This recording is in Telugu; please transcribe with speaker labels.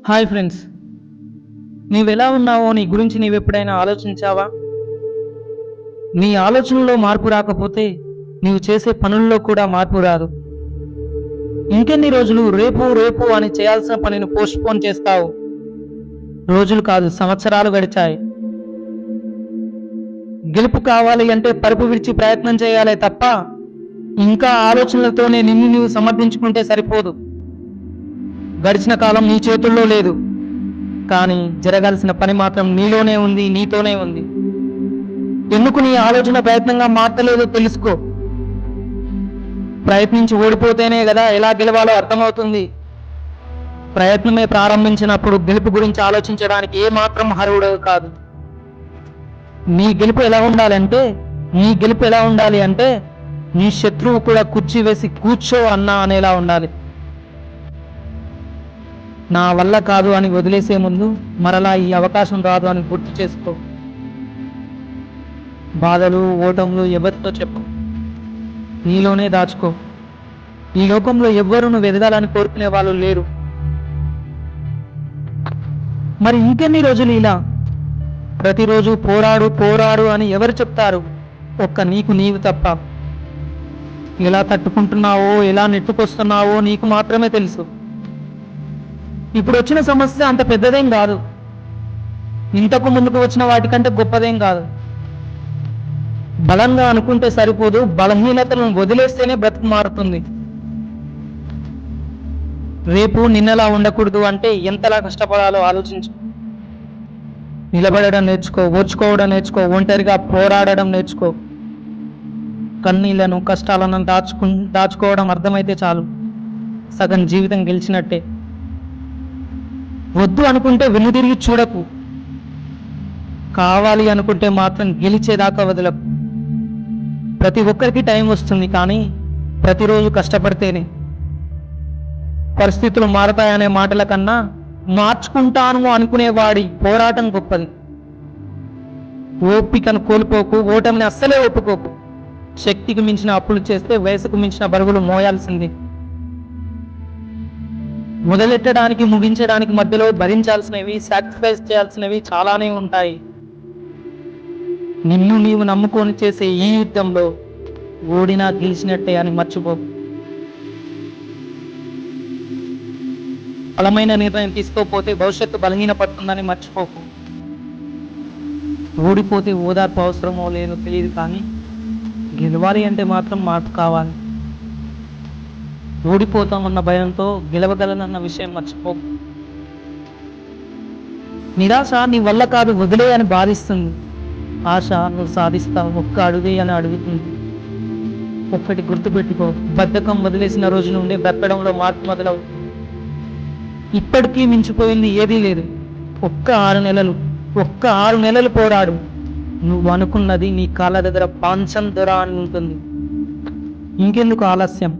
Speaker 1: హాయ్ ఫ్రెండ్స్, నీవెలా ఉన్నావో నీ గురించి నీవెప్పుడైనా ఆలోచించావా? నీ ఆలోచనలో మార్పు రాకపోతే నీవు చేసే పనుల్లో కూడా మార్పు రాదు. ఇంకెన్ని రోజులు రేపు రేపు అని చేయాల్సిన పనిని పోస్ట్పోన్ చేస్తావు? రోజులు కాదు, సంవత్సరాలు గడిచాయి. గెలుపు కావాలి అంటే పరుపు విడిచి ప్రయత్నం చేయాలే తప్ప ఇంకా ఆలోచనలతోనే నిన్ను నీవు సమర్థించుకుంటే సరిపోదు. గడిచిన కాలం నీ చేతుల్లో లేదు, కానీ జరగాల్సిన పని మాత్రం నీలోనే ఉంది, నీతోనే ఉంది. ఎందుకు నీ ఆలోచన ప్రయత్నంగా మార్చలేదో తెలుసుకో. ప్రయత్నించి ఓడిపోతేనే కదా ఎలా గెలవాలో అర్థమవుతుంది. ప్రయత్నమే ప్రారంభించినప్పుడు గెలుపు గురించి ఆలోచించడానికి ఏ మాత్రం అర్హుడు కాదు. నీ గెలుపు ఎలా ఉండాలి అంటే నీ శత్రువు కూడా కుర్చీ వేసి కూర్చో అన్నా అనేలా ఉండాలి. నా వల్ల కాదు అని వదిలేసే ముందు మరలా ఈ అవకాశం రాదు అని గుర్తు చేసుకో. బాధలు ఓటములు ఎవరితో చెప్పు, నీలోనే దాచుకో. ఈ లోకంలో ఎవ్వరూ నువ్వు ఎదగాలని కోరుకునే వాళ్ళు లేరు. మరి ఇంకెన్ని రోజులు ఇలా ప్రతిరోజు పోరాడు పోరాడు అని ఎవరు చెప్తారు? ఒక్క నీకు నీవు తప్ప. ఎలా తట్టుకుంటున్నావో, ఎలా నెట్టుకొస్తున్నావో నీకు మాత్రమే తెలుసు. ఇప్పుడు వచ్చిన సమస్య అంత పెద్దదేం కాదు, ఇంతకు ముందుకు వచ్చిన వాటికంటే గొప్పదేం కాదు. బలంగా అనుకుంటే సరిపోదు, బలహీనతలను వదిలేస్తేనే బ్రతుకు మారుతుంది. రేపు నిన్నలా ఉండకూడదు అంటే ఎంతలా కష్టపడాలో ఆలోచించు. నిలబడడం నేర్చుకో, ఓర్చుకోవడం నేర్చుకో, ఒంటరిగా పోరాడడం నేర్చుకో. కన్నీళ్లను కష్టాలను దాచుకోవడం అర్థమైతే చాలు, సగం జీవితం గెలిచినట్టే. వద్దు అనుకుంటే వెనుదిరిగి చూడకు, కావాలి అనుకుంటే మాత్రం గెలిచేదాకా వదలకు. ప్రతి ఒక్కరికి టైం వస్తుంది, కానీ ప్రతిరోజు కష్టపడితేనే. పరిస్థితులు మారతాయనే మాటల కన్నా మార్చుకుంటాను అనుకునేవాడి పోరాటం గొప్పది. ఓపికను కోల్పోకు, ఓటమిని అస్సలే ఒప్పుకోకు. శక్తికి మించిన అప్పులు చేస్తే వయసుకు మించిన బరువులు మోయాల్సింది. మొదలెట్టడానికి ముగించడానికి మధ్యలో భరించాల్సినవి, సాక్రిఫైస్ చేయాల్సినవి చాలానే ఉంటాయి. నిన్ను నీవు నమ్ముకొని చేసే ఈ యుద్ధంలో ఓడినా గెలిచినట్టే అని మర్చిపోకు. బలమైన నిర్ణయం తీసుకోకపోతే భవిష్యత్తు బలహీన పడుతుందని మర్చిపోకు. ఓడిపోతే ఓదార్పు అవసరమో లేదో తెలియదు, కానీ గెలవాలి అంటే మాత్రం మార్పు కావాలి. ఓడిపోతామన్న భయంతో గెలవగలనన్న విషయం మర్చిపోకు. నిరాశ నీ వల్ల కాదు, వదిలే అని బాధిస్తుంది. ఆశ నువ్వు సాధిస్తావు, ఒక్క అడుగే అని అడుగుతుంది. ఒక్కటి గుర్తుపెట్టుకో, బద్ధకం వదిలేసిన రోజు నుండి బ్రతకడంలో మార్పు మొదలవుతుంది. ఇప్పటికీ మించిపోయింది ఏదీ లేదు. ఒక్క 6 నెలలు పోరాడు. నువ్వు అనుకున్నది నీ కాళ్ళ దగ్గర పాంచం దొర అని ఉంటుంది. ఇంకెందుకు ఆలస్యం?